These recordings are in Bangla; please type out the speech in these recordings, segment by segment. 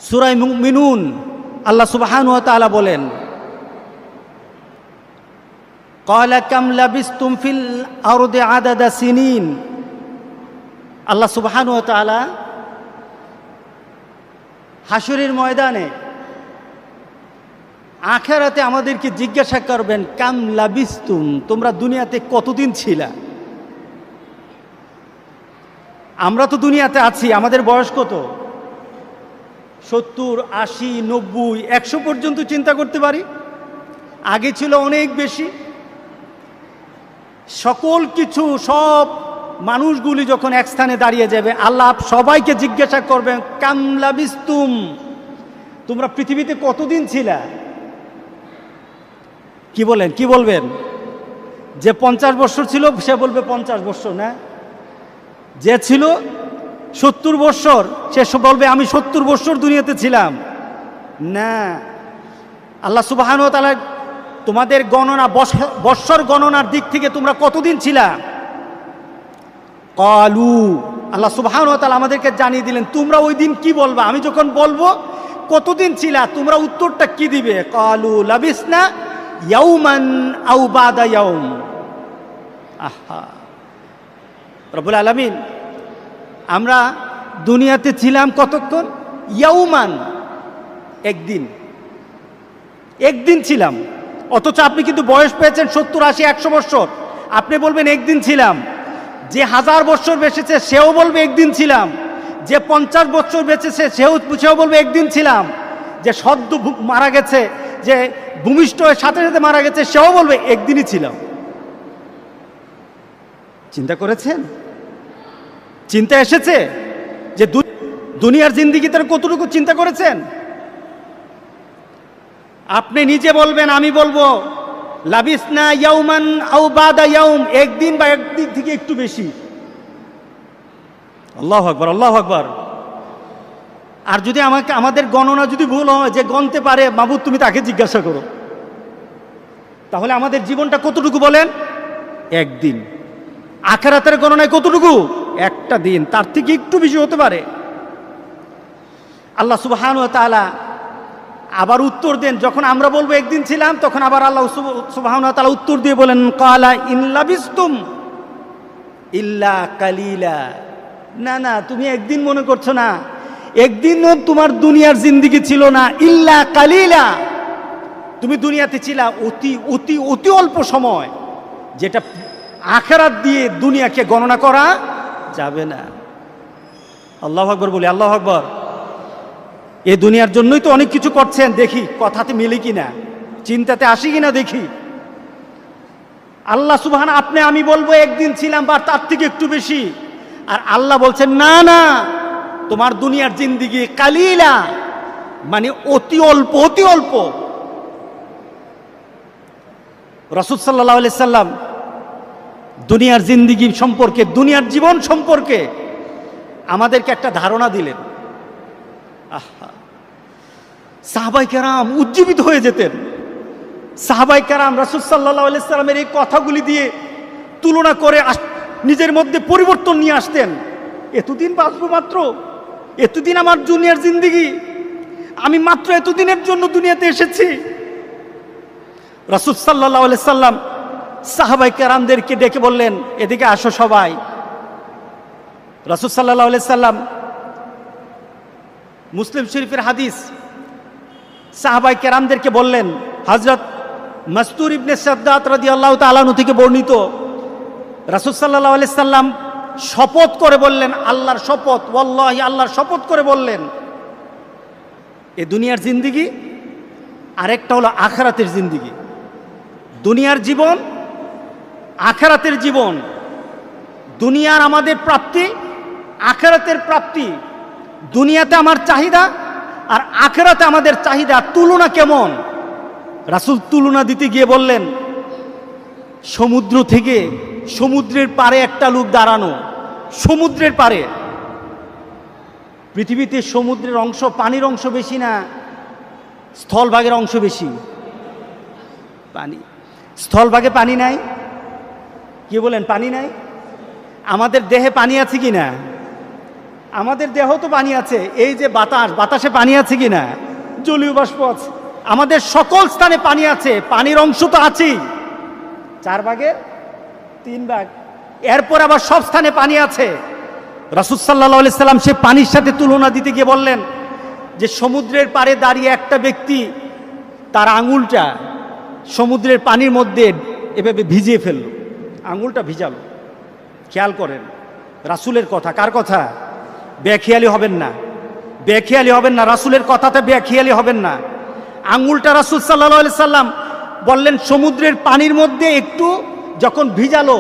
সূরা মুমিনুন আল্লাহ সুবহানাহু ওয়া তাআলা বলেন, ক্বালা কাম লাবিসতুম ফিল আরদি আদাদা সিনিন। আল্লাহ সুবহানাহু ওয়া তাআলা হাসরের ময়দানে আখিরাতে আমাদেরকে জিজ্ঞাসা করবেন, কাম লাবিসতুম, তোমরা দুনিয়াতে কতদিন ছিলা? আমরা তো দুনিয়াতে আছি, আমাদের বয়স কত? 70, 80, 90, 100 পর্যন্ত চিন্তা করতে পারি। আগে ছিল অনেক বেশি। সকল কিছু, সব মানুষগুলি যখন এক স্থানে দাঁড়িয়ে যাবে, আল্লাহ সবাইকে জিজ্ঞাসা করবেন, কাম লাবিসতুম, তোমরা পৃথিবীতে কতদিন ছিলা? কি বলেন, কি বলবেন? যে 50 বছর ছিল সে বলবে 50 বছর না, যে ছিল 70 বছর সে বলবে আমি 70 বছর দুনিয়াতে ছিলাম না। আল্লাহ সুবহানাহু ওয়া তাআলা তোমাদের গণনা, বৎসর গণনার দিক থেকে তোমরা কতদিন ছিলা? ক্বালু, আল্লাহ সুবহানাহু ওয়া তাআলা আমাদেরকে জানিয়ে দিলেন তোমরা ওই দিন কি বলবা। আমি যখন বলবো কতদিন ছিলা, তোমরা উত্তরটা কি দিবে? ক্বালু লাবিসনা ইয়াওমান আও বাদা ইয়াওম। আহা, রব্বুল আলামিন, আমরা দুনিয়াতে ছিলাম কতক্ষণ? ইয়াউমান, একদিন, একদিন ছিলাম। অথচ আপনি কিন্তু বয়স পেয়েছেন 70, 80, 100 বছর, আপনি বলবেন একদিন ছিলাম। যে 1000 বছর বেঁচেছে সেও বলবে একদিন ছিলাম। যে 50 বছর বেঁচেছে সেও বলবে একদিন ছিলাম। যে সদ্য মারা গেছে, যে ভূমিষ্ঠ হয়ে সাথে সাথে মারা গেছে, সেও বলবে একদিনই ছিলাম। চিন্তা করেছেন? চিন্তা এসেছে যে দুনিয়ার জিন্দেগি তার কতটুকু চিন্তা করেছেন? আপনি নিজে বলবেন, আমি বলবো লাবিসনা ইয়াউমান আও বাদা ইয়াউম, একদিন বা একদিন থেকে একটু বেশি। আল্লাহু আকবার, আল্লাহু আকবার। আর যদি আমাদের গণনা যদি ভুল হয়, যে গণতে পারে মাবুদ তুমি তাকে জিজ্ঞাসা করো, তাহলে আমাদের জীবনটা কতটুকু বলেন? একদিন। আখিরাতের গণনায় কতটুকু? একটা দিন, তার থেকে একটু বেশি হতে পারে। আল্লাহ সুবহানাহু ওয়া তাআলা আবার উত্তর দেন, যখন আমরা বলবো একদিন ছিলাম, তখন আবার আল্লাহ সুবহানাহু ওয়া তাআলা উত্তর দিয়ে বলেন, ক্বালা ইন লাবিসতুম ইল্লা কালিলা। না না, তুমি একদিন মনে করছো না, একদিনও তোমার দুনিয়ার জিন্দেগি ছিল না। ইল্লা কালিলা, তুমি দুনিয়াতে ছিলা অতি অতি অতি অল্প সময়, যেটা আখিরাত দিয়ে দুনিয়াকে গণনা করা যাবে না। আল্লাহু আকবার বলি, আল্লাহু আকবার। এই দুনিয়ার জন্যই তো অনেক কিছু করছেন, দেখি কথাতে মিলে কিনা, চিন্তাতে আসি কিনা দেখি। আল্লাহ সুবহানাহু, আপনি আমি বলবো একদিন ছিলাম বা তার থেকে একটু বেশি, আর আল্লাহ বলছেন না না, তোমার দুনিয়ার জিন্দেগি কালিলা, মানে অতি অল্প, অতি অল্প। রাসূল সাল্লাল্লাহু আলাইহি সাল্লাম দুনিয়ার জিন্দেগি সম্পর্কে, দুনিয়ার জীবন সম্পর্কে আমাদেরকে একটা ধারণা দিলেন। আহা, সাহাবায়ে কেরাম উজ্জীবিত হয়ে যেতেন। সাহাবায়ে কেরাম রাসূল সাল্লাল্লাহু আলাইহি সাল্লামের এই কথাগুলি দিয়ে তুলনা করে নিজের মধ্যে পরিবর্তন নিয়ে আসতেন। এতদিন বাঁচবো, মাত্র এতদিন আমার দুনিয়ার জিন্দেগি, আমি মাত্র এতদিনের জন্য দুনিয়াতে এসেছি। রাসূল সাল্লাল্লাহু আলাইহি সাল্লাম সাহাবায়ে কেরামদেরকে ডেকে বললেন, এদিকে আসো সবাই। রাসূল সাল্লাল্লাহু আলাইহি সাল্লাম, মুসলিম শরীফের হাদিস, সাহাবায়ে কেরামদেরকে বললেন, হযরত মাসতুর ইবনে সাদ্দাত রাদিয়াল্লাহু তাআলা আনহু থেকে বর্ণিত, রাসূল সাল্লাল্লাহু আলাইহি সাল্লাম শপথ করে বললেন, আল্লাহর শপথ, ওয়াল্লাহি, আল্লাহর শপথ করে বললেন, এ দুনিয়ার জিন্দেগি আরেকটা হলো আখিরাতের জিন্দেগি। দুনিয়ার জীবন, আখিরাতের জীবন। দুনিয়ার আমাদের প্রাপ্তি, আখিরাতের প্রাপ্তি। দুনিয়াতে আমার চাহিদা আর আখিরাতে আমাদের চাহিদা, তুলনা কেমন? রাসূল তুলনা দিতে গিয়ে বললেন, সমুদ্র থেকে, সমুদ্রের পারে একটা লোক দাঁড়ানো, সমুদ্রের পারে। পৃথিবীতে সমুদ্রের অংশ, পানির অংশ বেশি না স্থলভাগের অংশ বেশি? পানি। স্থলভাগে পানি নাই? কি বলেন, পানি নাই? আমাদের দেহে পানি আছে কি না? আমাদের দেহ তো পানি আছে, এই যে বাতাসে পানি আছে কি না, জলীয় বাষ্প আছে, আমাদের সকল স্থানে পানি আছে, পানির অংশ তো আছেই 4/3 এরপর আবার সব স্থানে পানি আছে। রাসূল সাল্লাল্লাহু আলাইহি সাল্লাম সে পানির সাথে তুলনা দিতে গিয়ে বললেন যে সমুদ্রের পাড়ে দাঁড়িয়ে একটা ব্যক্তি তার আঙুলটা সমুদ্রের পানির মধ্যে এভাবে ভিজিয়ে ফেললো, আঙুলটা ভিজালো। খেয়াল করেন রাসূলের কথা, কার কথা? বেখেয়ালি হবেন না, বেখেয়ালি হবেন না, রাসূলের কথাতে বেখেয়ালি হবেন না। আঙুলটা রাসূল সাল্লাল্লাহু আলাইহি সাল্লাম বললেন সমুদ্রের পানির মধ্যে একটু যখন ভিজালো,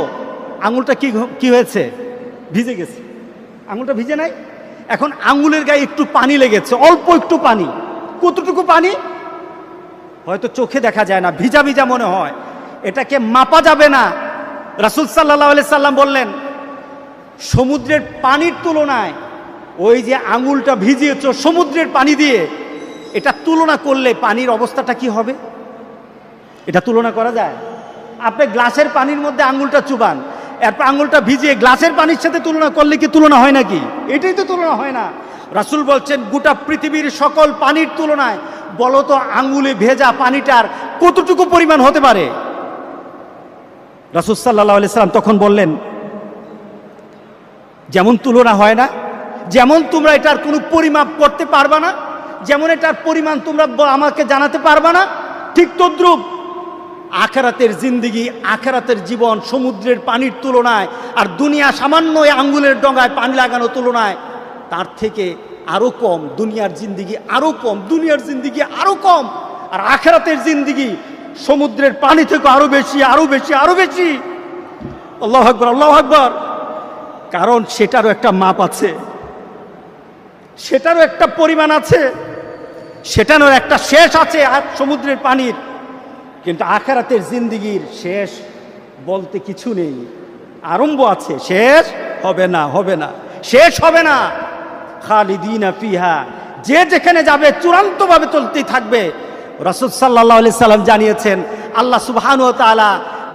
আঙুলটা কি হয়েছে? ভিজে গেছে। আঙুলটা ভিজে নাই, এখন আঙুলের গায়ে একটু পানি লেগেছে, অল্প একটু পানি। কতটুকু পানি? হয়তো চোখে দেখা যায় না, ভিজা ভিজা মনে হয়, এটাকে মাপা যাবে না। রাসূল সাল্লাল্লাহু আলাইহি সাল্লাম বললেন সমুদ্রের পানির তুলনায় ওই যে আঙুলটা ভিজিয়েছ সমুদ্রের পানি দিয়ে, এটা তুলনা করলে পানির অবস্থাটা কি হবে? এটা তুলনা করা যায়? আপনি গ্লাসের পানির মধ্যে আঙুলটা চুবান, এরপর আঙুলটা ভিজিয়ে গ্লাসের পানির সাথে তুলনা করলে কি তুলনা হয় নাকি? এটাই তো তুলনা হয় না। রাসূল বলছেন গোটা পৃথিবীর সকল পানির তুলনায় বলো তো আঙুলে ভেজা পানিটার কতটুকু পরিমাণ হতে পারে? রাসূল সাল্লাল্লাহু আলাইহি সাল্লাম তখন বললেন যেমন তুলনা হয় না, যেমন তোমরা এটার কোনো পরিমাপ করতে পারবা না, যেমন এটার পরিমাণ তোমরা আমাকে জানাতে পারবা না, ঠিক তদ্রূপ আখিরাতের জিন্দেগি, আখিরাতের জীবন সমুদ্রের পানির তুলনায় আর দুনিয়া সামান্য আঙ্গুলের ডগায় পানি লাগানো তুলনায় তার থেকে আরো কম। দুনিয়ার জিন্দেগি আরো কম, দুনিয়ার জিন্দেগি আরো কম, আর আখিরাতের জিন্দেগি সমুদ্রের পানি থেকে আরো বেশি, আরো বেশি, আরো বেশি। আল্লাহু আকবার, আল্লাহু আকবার। কারণ সেটারও একটা মাপ আছে, সেটারও একটা পরিমাণ আছে, সেটারও একটা শেষ আছে আর সমুদ্রের পানির। কিন্তু আখিরাতের জিন্দেগির শেষ বলতে কিছু নেই, আরম্ভ আছে, শেষ হবে না, হবে না, শেষ হবে না। খালিদিনা ফিহা, যে যেখানে যাবে চূড়ান্তভাবে চলতেই থাকবে। রাসূল সাল্লাল্লাহু আলাইহি সাল্লাম জানিয়েছেন আল্লাহ সুবহানাহু ওয়া তাআলা